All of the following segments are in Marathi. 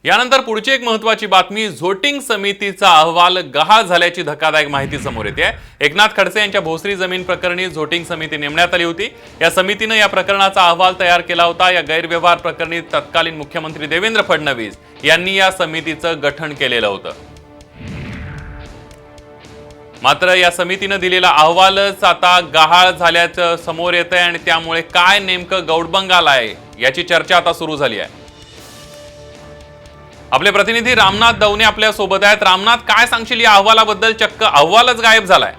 यानंतर पुढची एक महत्त्वाची बातमी, झोटिंग समितीचा अहवाल गहाळ झाल्याची धक्कादायक माहिती समोर येते आहे। एकनाथ खडसे यांच्या भोसरी जमीन प्रकरणी झोटिंग समिती नेमण्यात आली होती। या समितीने या प्रकरणाचा अहवाल तयार केला होता। या गैरव्यवहार प्रकरणी तत्कालीन मुख्यमंत्री देवेंद्र फडणवीस यांनी या समितीचं गठन केलेलं होतं। मात्र या समितीने दिलेला अहवालच आता गहाळ झाल्याचं समोर येतंय आणि त्यामुळे काय नेमकं गौडबंगाल आहे याची चर्चा आता सुरू झाली आहे। आपले प्रतिनिधी रामनाथ दवणे आपल्या सोबत आहेत। रामनाथ, काय सांगशील या अहवालाबद्दल? चक्क अहवालच गायब झालाय।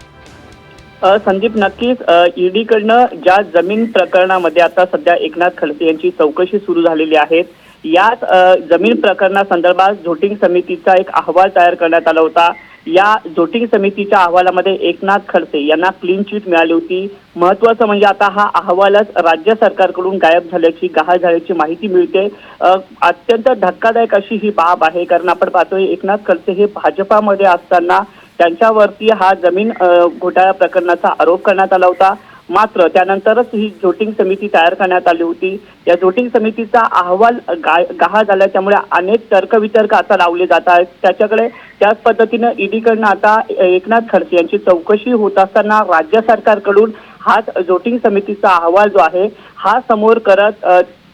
संदीप, नक्कीच ईडी कडनं ज्या जमीन प्रकरणामध्ये आता सध्या एकनाथ खडसे यांची चौकशी सुरू झालेली आहे, याच जमीन प्रकरणासंदर्भात झोटिंग समितीचा एक अहवाल तयार करण्यात आला होता। या झोटिंग समितीच्या अहवालामध्ये एकनाथ खडसे यांना क्लीन चिट मिळाली होती। महत्त्वाचं म्हणजे आता हा अहवालच राज्य सरकारकडून गायब झाल्याची, गहाळ झाल्याची माहिती मिळते। अत्यंत धक्कादायक अशी ही बाब आहे, कारण आपण पाहतोय एकनाथ खडसे हे भाजपामध्ये असताना त्यांच्यावरती हा जमीन घोटाळा प्रकरणाचा आरोप करण्यात आला होता। मात्र त्यानंतरच ही झोटिंग समिती तयार करण्यात आली होती। या झोटिंग समितीचा अहवाल गहाळ झाल्यामुळे अनेक तर्कवितर्क आता लावले जात आहेत त्याच्याकडे। त्याच पद्धतीनं ईडीकडनं आता एकनाथ खडसे यांची चौकशी होत असताना राज्य सरकारकडून हाच झोटिंग समितीचा अहवाल जो आहे हा समोर करत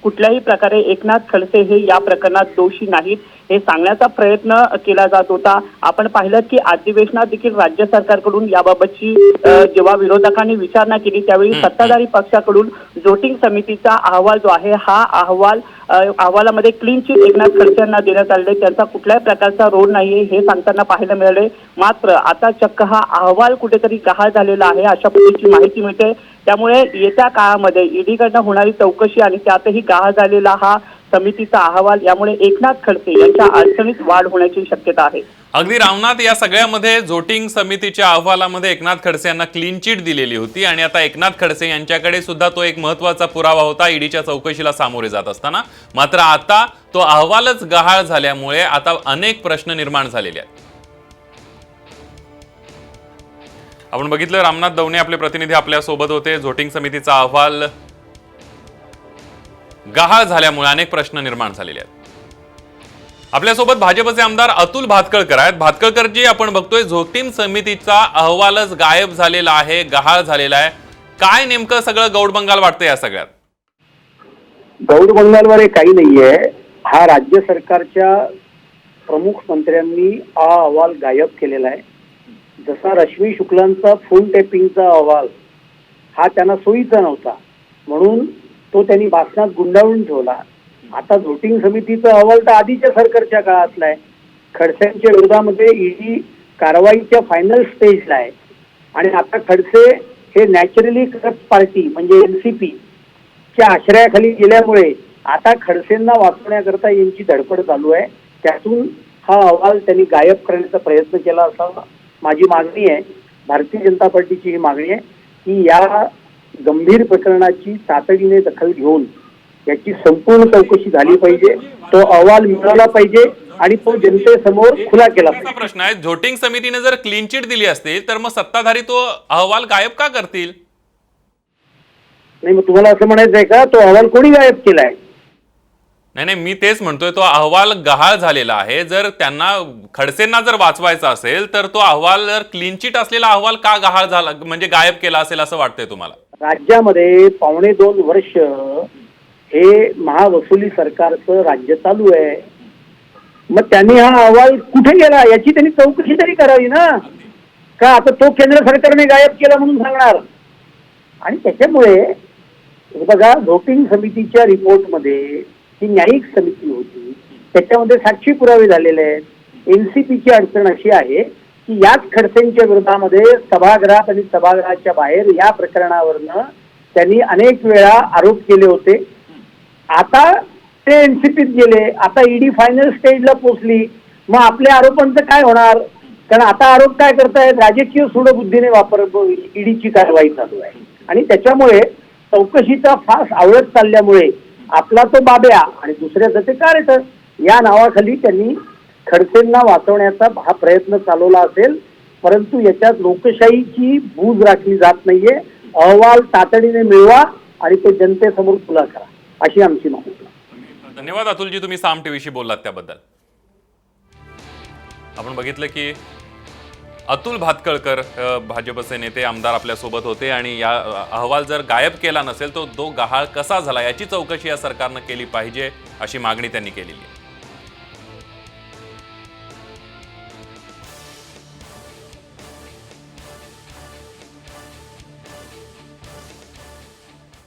कुठल्याही प्रकारे एकनाथ खडसे हे या प्रकरणात दोषी नाहीत हे सांगण्याचा प्रयत्न केला जात होता। आपण पाहिलं की अधिवेशनात देखील राज्य सरकारकडून याबाबतची जेव्हा विरोधकांनी विचारणा केली त्यावेळी सत्ताधारी पक्षाकडून झोटिंग समितीचा अहवाल जो आहे हा अहवालामध्ये क्लीन चिट एकनाथ खडसे यांना देण्यात आलेले, त्यांचा कुठल्याही प्रकारचा रोल नाहीये हे सांगताना पाहायला मिळाले। मात्र आता चक्क हा अहवाल कुठेतरी गहाळ झालेला आहे अशा पद्धतीची माहिती मिळते। त्यामुळे येत्या काळामध्ये ईडीकडनं होणारी चौकशी आणि त्यातही गहाळ झालेला हा समितीचा अहवाल यामुळे एकनाथ खडसे यांच्या अडचणीत वाढ होण्याची शक्यता आहे। अगदी रामनाथ, या सगळ्यामध्ये झोटिंग समितीच्या अहवालामध्ये एकनाथ खडसे यांना क्लीन चिट दिलेली होती आणि आता एकनाथ खडसे यांच्याकडे सुद्धा तो एक महत्त्वाचा पुरावा होता ईडीच्या चौकशीला सामोरे जात असताना। मात्र आता तो अहवालच गहाळ झाल्यामुळे आता अनेक प्रश्न निर्माण झालेले आहेत। आपण बघितलं, रामनाथ दवणे आपले प्रतिनिधी आपल्या सोबत होते। झोटिंग समितीचा अहवाल गहाळ झाल्यामुळे अनेक प्रश्न निर्माण झालेले आहेत। आपल्यासोबत भाजपचे आमदार अतुल भातखळकर आहेत। भातखळकरजी, आपण बघतोय झोटिंग समितीचा अहवालच गायब झालेला आहे, गहाळ झालेला आहे। काय नेमकं सगळं गौडबंगाल वाटतं या सगळ्यात? गौडबंगालवर काही नाहीये। हा राज्य सरकारच्या प्रमुख मंत्र्यांनी हा अहवाल गायब केलेला आहे। जसा रश्मी शुक्लांचा फोन टेपिंगचा अहवाल हा त्यांना सोयीचा नव्हता म्हणून तो त्यांनी भाषणात गुंडाळून ठेवला। आता झोटिंग समितीचा अहवाल तर आधीच्या सरकारच्या काळातला आहे। खडसेंच्या विरोधामध्ये ईडी कारवाईच्या फायनल स्टेजला आहे आणि आता खडसे हे नॅचरली करप्ट पार्टी म्हणजे एनसीपी च्या आश्रयाखाली गेल्यामुळे आता खडसेंना वाचवण्याकरता यांची धडपड चालू आहे। त्यातून हा अहवाल त्यांनी गायब करण्याचा प्रयत्न केला असावा माझी मागणी आहे। भारतीय जनता पार्टीची ही मागणी आहे की या गंभीर प्रकरणाची तातडीने दखल घेऊन याची संपूर्ण चौकशी झाली पाहिजे, तो अहवाल मिळाला पाहिजे आणि तो जनतेसमोर खुला केला पाहिजे। प्रश्न आहे, झोटिंग समितीने जर क्लीन चिट दिली असतील तर मग सत्ताधारी तो अहवाल गायब का करतील? नाही, मग तुम्हाला असं म्हणायचं आहे का तो अहवाल कोणी गायब केलाय? नाही, मी तेच म्हणतोय, तो अहवाल गहाळ झालेला आहे। जर त्यांना खडसेंना जर वाचवायचा असेल तर तो अहवाल, जर क्लीन चिट असलेला अहवाल का गहाळ झाला म्हणजे गायब केला असेल असं वाटतंय तुम्हाला? राज्यामध्ये 2.25 वर्ष हे महावसुली सरकारचं राज्य चालू आहे। मग त्यांनी हा अहवाल कुठे गेला याची त्यांनी चौकशी तरी करावी ना, का आता तो केंद्र सरकारने गायब केला म्हणून सांगणार? आणि त्याच्यामुळे बघा, झोटिंग समितीच्या रिपोर्टमध्ये ही न्यायिक समिती होती, त्याच्यामध्ये साक्षी पुरावे झालेले आहेत। एनसीपीची अडचण अशी आहे की याच खडसेंच्या विरोधामध्ये सभागृहात आणि सभागृहाच्या बाहेर या प्रकरणावरनं त्यांनी अनेक वेळा आरोप केले होते। आता ते एनसीपीत गेले, आता ईडी फायनल स्टेजला पोहोचली, मग आपल्या आरोपांचं काय होणार? कारण आता आरोप काय करतायत, राजकीय सूडबुद्धीने ईडीची कारवाई चालू आहे आणि त्याच्यामुळे चौकशीचा फास आवळत चालल्यामुळे आपला तो बाब्या आणि दुसऱ्याचं ते कार्यकर या नावाखाली त्यांनी खडसेंना वाचवण्याचा हा प्रयत्न चालवला असेल, परंतु याच्यात लोकशाहीची बूज राखली जात नाहीये। अहवाल तातडीने मिळवा आणि तो जनतेसमोर खुला करा अशी आमची मागणी। धन्यवाद अतुलजी, तुम्ही साम टीव्हीशी बोललात त्याबद्दल। आपण बघितलं की अतुल भातखळकर भाजपचे नेते आमदार आपल्या सोबत होते आणि या अहवाल जर गायब केला नसेल तर तो गहाळ कसा झाला याची चौकशी या सरकारनं केली पाहिजे अशी मागणी त्यांनी केलेली आहे.